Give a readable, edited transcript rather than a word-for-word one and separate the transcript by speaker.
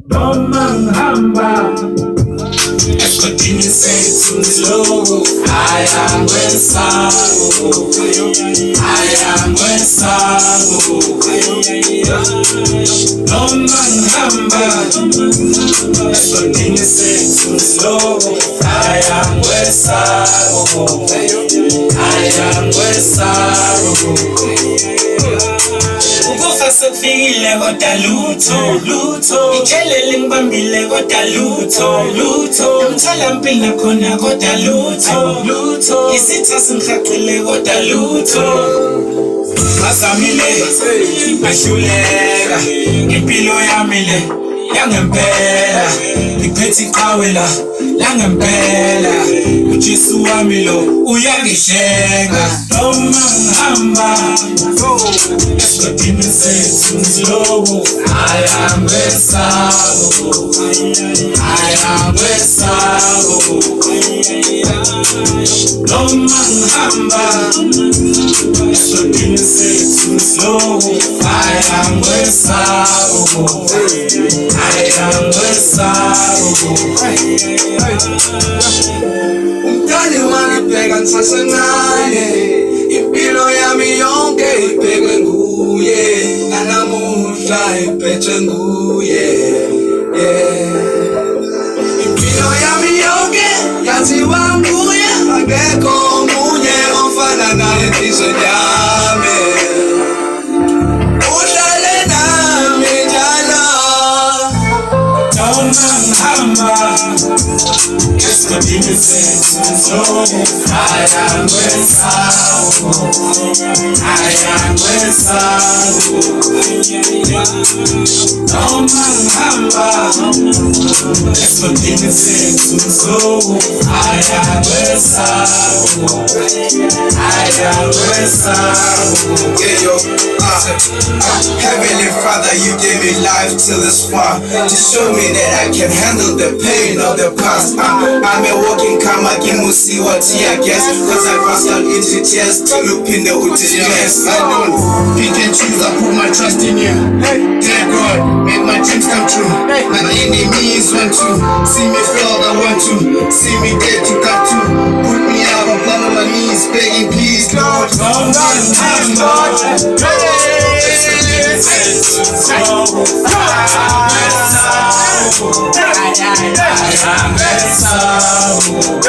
Speaker 1: Noma ngihamba esigodini sethu siloku aya ngwesango Noma ngihamba esigodini sethu siloku aya ngwesango Ukufa sekufikile kodwa lutho Itshelele ngibambile kodwa lutho Emtholampilo nakhona kodwa lutho Isitha singihaqile kodwa lutho Ngazamile ngahluleka Impilo yami le yangempela Ngiphethe iqhawe langempela uJesu wami lo uyangihlenga Noma ngihamba esigodini sethu siloku aya ngwesango Noma ngihamba esigodini sethu siloku aya ngwesango
Speaker 2: Umntwana wangibheka ngisasencane impilo yami yonke ibhekwe nguye nanamuhla iphethwe nguye impilo yami yonke yaziwa nguye akekho omunye ofana naye enhlizweni yami uhlale nami njalo
Speaker 1: Noma ngihamba esigodini sethu siloku aya ngwesango Noma ngihamba esigodini sethu siloku aya ngwesango
Speaker 2: Heavenly Father, you gave me life till this far to show me that I can handle the pain of the past. I'm a walking karma, see what I guess, cause I passed out into tears to look in the wilderness. I don't pick and choose, I put my trust in you. Dear God, make my dreams come true. My enemies want to see me fail, I want to see me dead to cut to. Put me out upon my knees, begging please, Lord.
Speaker 1: Noma ngihamba esigodini sethu siloku aya ngwesango